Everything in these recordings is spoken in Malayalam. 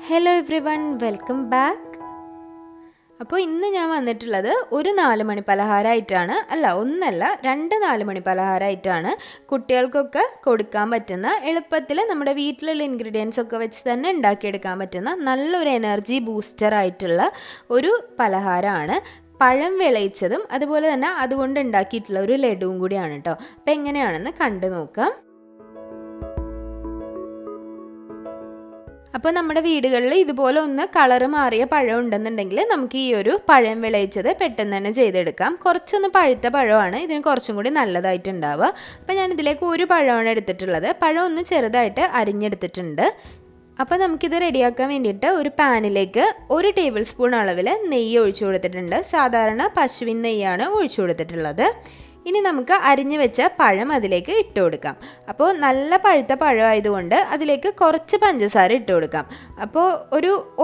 Hello everyone, welcome back. അപ്പോൾ ഇന്ന് ഞാൻ വന്നിട്ടുള്ളത് ഒരു 4 മണി പലഹാരമായിട്ടാണ്. ഒന്നല്ല, 2 4 മണി പലഹാരമായിട്ടാണ്. കുട്ടികൾക്കൊക്കെ കൊടുക്കാൻ പറ്റുന്ന, എളുപ്പത്തിൽ നമ്മുടെ വീട്ടിലുള്ള ഇൻഗ്രീഡിയൻസ് ഒക്കെ വെച്ച് തന്നെ ഉണ്ടാക്കിയെടുക്കാൻ പറ്റുന്ന നല്ലൊരു എനർജി ബൂസ്റ്റർ ആയിട്ടുള്ള ഒരു പലഹാരമാണ്. പഴം വിളയിച്ചതും അതുപോലെ തന്നെ അതുകൊണ്ട് ഉണ്ടാക്കിയിട്ടുള്ള ഒരു ലഡുവും കൂടിയാണ് കേട്ടോ. അപ്പോൾ എങ്ങനെയാണെന്ന് കണ്ടു നോക്കാം. അപ്പോൾ നമ്മുടെ വീടുകളിൽ ഇതുപോലെ ഒന്ന് കളറ് മാറിയ പഴം ഉണ്ടെന്നുണ്ടെങ്കിൽ നമുക്ക് ഈ ഒരു പഴം വിളയിച്ചത് പെട്ടെന്ന് തന്നെ ചെയ്തെടുക്കാം. കുറച്ചൊന്ന് പഴുത്ത പഴമാണ് ഇതിന് കുറച്ചും കൂടി നല്ലതായിട്ടുണ്ടാവുക. അപ്പോൾ ഞാൻ ഇതിലേക്ക് ഒരു പഴമാണ് എടുത്തിട്ടുള്ളത്. പഴം ഒന്ന് ചെറുതായിട്ട് അരിഞ്ഞെടുത്തിട്ടുണ്ട്. അപ്പോൾ നമുക്കിത് റെഡിയാക്കാൻ വേണ്ടിയിട്ട് ഒരു പാനിലേക്ക് 1 ടേബിൾ സ്പൂൺ അളവിൽ നെയ്യ് ഒഴിച്ചു കൊടുത്തിട്ടുണ്ട്. സാധാരണ പശുവിൻ നെയ്യാണ് ഒഴിച്ചു കൊടുത്തിട്ടുള്ളത്. ഇനി നമുക്ക് അരിഞ്ഞു വെച്ച പഴം അതിലേക്ക് ഇട്ട് കൊടുക്കാം. അപ്പോൾ നല്ല പഴുത്ത പഴമായതുകൊണ്ട് അതിലേക്ക് കുറച്ച് പഞ്ചസാര ഇട്ട് കൊടുക്കാം. അപ്പോൾ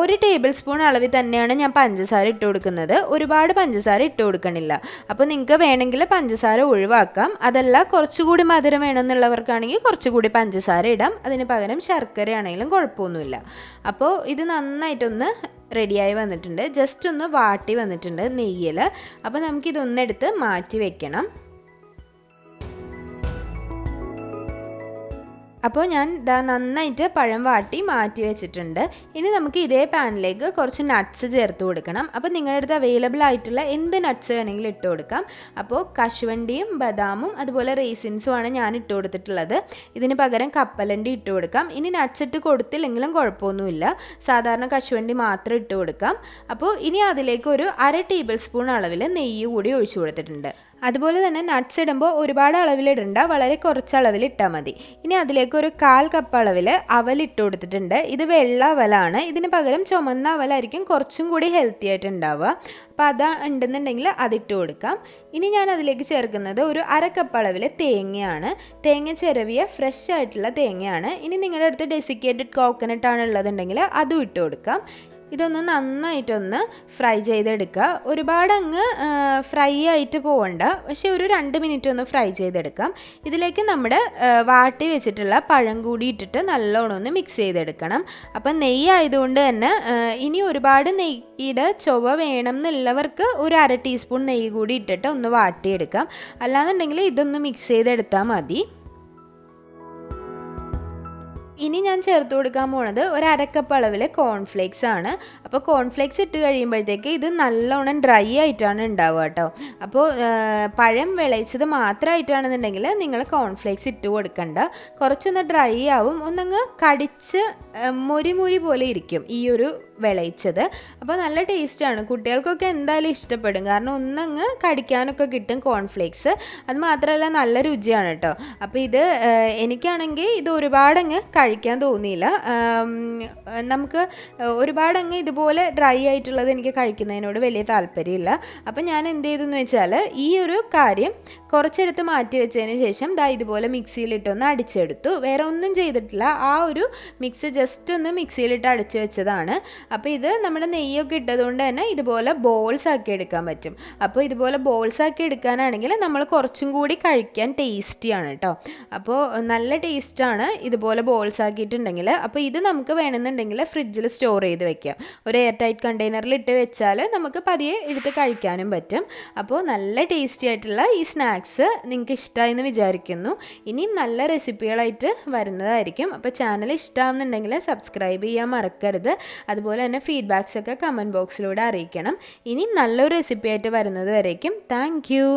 ഒരു ടേബിൾ സ്പൂൺ അളവിൽ തന്നെയാണ് ഞാൻ പഞ്ചസാര ഇട്ട് കൊടുക്കുന്നത്. ഒരുപാട് പഞ്ചസാര ഇട്ട് കൊടുക്കണില്ല. അപ്പോൾ നിങ്ങൾക്ക് വേണമെങ്കിൽ പഞ്ചസാര ഒഴിവാക്കാം. അതല്ല, കുറച്ചുകൂടി മധുരം വേണമെന്നുള്ളവർക്കാണെങ്കിൽ കുറച്ചുകൂടി പഞ്ചസാര ഇടാം. അതിന് പകരം ശർക്കര ആണെങ്കിലും കുഴപ്പമൊന്നുമില്ല. അപ്പോൾ ഇത് നന്നായിട്ടൊന്ന് റെഡിയായി വന്നിട്ടുണ്ട്. ജസ്റ്റ് ഒന്ന് വാട്ടി വന്നിട്ടുണ്ട് നെയ്യിൽ. അപ്പോൾ നമുക്കിതൊന്നെടുത്ത് മാറ്റി വെക്കണം. അപ്പോൾ ഞാൻ നന്നായിട്ട് പഴം വാട്ടി മാറ്റി വെച്ചിട്ടുണ്ട്. ഇനി നമുക്ക് ഇതേ പാനിലേക്ക് കുറച്ച് നട്ട്സ് ചേർത്ത് കൊടുക്കണം. അപ്പോൾ നിങ്ങളുടെ അടുത്ത് അവൈലബിൾ ആയിട്ടുള്ള എന്ത് നട്ട്സ് വേണമെങ്കിലും ഇട്ട് കൊടുക്കാം. അപ്പോൾ കശുവണ്ടിയും ബദാമും അതുപോലെ റേസിൻസുമാണ് ഞാൻ ഇട്ട് കൊടുത്തിട്ടുള്ളത്. ഇതിന് പകരം കപ്പലണ്ടി ഇട്ട് കൊടുക്കാം. ഇനി നട്ട്സ് ഇട്ട് കൊടുത്തില്ലെങ്കിലും കുഴപ്പമൊന്നുമില്ല. സാധാരണ കശുവണ്ടി മാത്രം ഇട്ട് കൊടുക്കാം. അപ്പോൾ ഇനി അതിലേക്ക് ഒരു 1/2 ടേബിൾ സ്പൂൺ അളവിൽ നെയ്യ് കൂടി ഒഴിച്ചു കൊടുത്തിട്ടുണ്ട്. അതുപോലെ തന്നെ നട്ട്സ് ഇടുമ്പോൾ ഒരുപാട് അളവിലിടണ്ട, വളരെ കുറച്ച് അളവിൽ ഇട്ടാൽ മതി. ഇനി അതിലേക്ക് ഒരു 1/4 കപ്പ് അളവിൽ അവലിട്ട് കൊടുത്തിട്ടുണ്ട്. ഇത് വെള്ള അവലാണ്. ഇതിന് പകരം ചുമന്ന അവലായിരിക്കും കുറച്ചും കൂടി ഹെൽത്തി ആയിട്ട് ഉണ്ടാവുക. അപ്പോൾ അത് ഉണ്ടെന്നുണ്ടെങ്കിൽ അതിട്ട് കൊടുക്കാം. ഇനി ഞാൻ അതിലേക്ക് ചേർക്കുന്നത് ഒരു 1/2 കപ്പ് അളവിൽ തേങ്ങയാണ്. തേങ്ങ ചിരവിയ ഫ്രഷ് ആയിട്ടുള്ള തേങ്ങയാണ്. ഇനി നിങ്ങളുടെ അടുത്ത് ഡെസിക്കേറ്റഡ് കോക്കനട്ട് ആണ് ഉള്ളതുണ്ടെങ്കിൽ അതും ഇട്ട് കൊടുക്കാം. ഇതൊന്ന് നന്നായിട്ടൊന്ന് ഫ്രൈ ചെയ്തെടുക്കുക. ഒരുപാട് അങ്ങ് ഫ്രൈ ആയിട്ട് പോകണ്ട, പക്ഷേ ഒരു 2 മിനിറ്റ് ഒന്ന് ഫ്രൈ ചെയ്തെടുക്കാം. ഇതിലേക്ക് നമ്മുടെ വാട്ടി വെച്ചിട്ടുള്ള പഴം കൂടി ഇട്ടിട്ട് നല്ലോണം ഒന്ന് മിക്സ് ചെയ്തെടുക്കണം. അപ്പം നെയ്യ് ആയതുകൊണ്ട് തന്നെ ഇനി ഒരുപാട് നെയ്യുടെ ചൊവ്വ വേണം എന്നുള്ളവർക്ക് ഒരു 1/2 ടീസ്പൂൺ നെയ്യ് കൂടി ഇട്ടിട്ട് ഒന്ന് വാട്ടിയെടുക്കാം. അല്ലാന്നുണ്ടെങ്കിൽ ഇതൊന്ന് മിക്സ് ചെയ്തെടുത്താൽ മതി. ഇനി ഞാൻ ചേർത്ത് കൊടുക്കാൻ പോണത് ഒരു 1/2 കപ്പ് അളവിൽ കോൺഫ്ലേക്സ് ആണ്. അപ്പോൾ കോൺഫ്ലേക്സ് ഇട്ട് കഴിയുമ്പോഴത്തേക്ക് ഇത് നല്ലോണം ഡ്രൈ ആയിട്ടാണ് ഉണ്ടാവുക കേട്ടോ. അപ്പോൾ പഴം വിളയിച്ചത് മാത്രമായിട്ടാണെന്നുണ്ടെങ്കിൽ നിങ്ങൾ കോൺഫ്ലേക്സ് ഇട്ട് കൊടുക്കണ്ട. കുറച്ചൊന്ന് ഡ്രൈ ആവും, ഒന്നങ്ങ് കടിച്ച് മൊരി പോലെ ഇരിക്കും ഈ ഒരു വിളയിച്ചത്. അപ്പോൾ നല്ല ടേസ്റ്റാണ്. കുട്ടികൾക്കൊക്കെ എന്തായാലും ഇഷ്ടപ്പെടും. കാരണം ഒന്നങ്ങ് കടിക്കാനൊക്കെ കിട്ടും കോൺഫ്ലേക്സ്. അത് മാത്രമല്ല നല്ല രുചിയാണ് കേട്ടോ. അപ്പോൾ ഇത് എനിക്കാണെങ്കിൽ ഇത് ഒരുപാടങ്ങ് കഴിക്കാൻ തോന്നിയില്ല. നമുക്ക് ഒരുപാടങ്ങ് ഇതുപോലെ ഡ്രൈ ആയിട്ടുള്ളത് എനിക്ക് കഴിക്കുന്നതിനോട് വലിയ താല്പര്യമില്ല. അപ്പം ഞാൻ എന്ത് ചെയ്തെന്ന് വെച്ചാൽ ഈ ഒരു കാര്യം കുറച്ചെടുത്ത് മാറ്റി വെച്ചതിന് ശേഷം ഇതുപോലെ മിക്സിയിലിട്ടൊന്ന് അടിച്ചെടുത്തു. വേറെ ഒന്നും ചെയ്തിട്ടില്ല. ആ ഒരു മിക്സ് ജസ്റ്റ് ഒന്ന് മിക്സിയിലിട്ട് അടിച്ച് വെച്ചതാണ്. അപ്പോൾ ഇത് നമ്മുടെ നെയ്യൊക്കെ ഇട്ടതുകൊണ്ട് തന്നെ ഇതുപോലെ ബോൾസ് ആക്കി എടുക്കാൻ പറ്റും. അപ്പോൾ ഇതുപോലെ ബോൾസ് ആക്കി എടുക്കാനാണെങ്കിൽ നമ്മൾ കുറച്ചും കൂടി കഴിക്കാൻ ടേസ്റ്റിയാണ് കേട്ടോ. അപ്പോൾ നല്ല ടേസ്റ്റാണ് ഇതുപോലെ ബോൾസ് ആക്കിയിട്ടുണ്ടെങ്കിൽ. അപ്പോൾ ഇത് നമുക്ക് വേണമെന്നുണ്ടെങ്കിൽ ഫ്രിഡ്ജിൽ സ്റ്റോർ ചെയ്ത് വെക്കാം. ഒരു എയർ ടൈറ്റ് കണ്ടെയ്നറിൽ ഇട്ട് വെച്ചാൽ നമുക്ക് പതിയെ എടുത്ത് കഴിക്കാനും പറ്റും. അപ്പോൾ നല്ല ടേസ്റ്റി ആയിട്ടുള്ള ഈ സ്നാക്സ് നിങ്ങൾക്ക് ഇഷ്ടമായെന്ന് വിചാരിക്കുന്നു. ഇനിയും നല്ല റെസിപ്പികളായിട്ട് വരുന്നതായിരിക്കും. അപ്പോൾ ചാനൽ ഇഷ്ടമാകുന്നുണ്ടെങ്കിൽ സബ്സ്ക്രൈബ് ചെയ്യാൻ മറക്കരുത്. അതുപോലെ തന്നെ ഫീഡ്ബാക്സ് ഒക്കെ കമൻറ്റ് ബോക്സിലൂടെ അറിയിക്കണം. ഇനിയും നല്ലൊരു റെസിപ്പി ആയിട്ട് വരുന്നത് വരേക്കും താങ്ക് യു.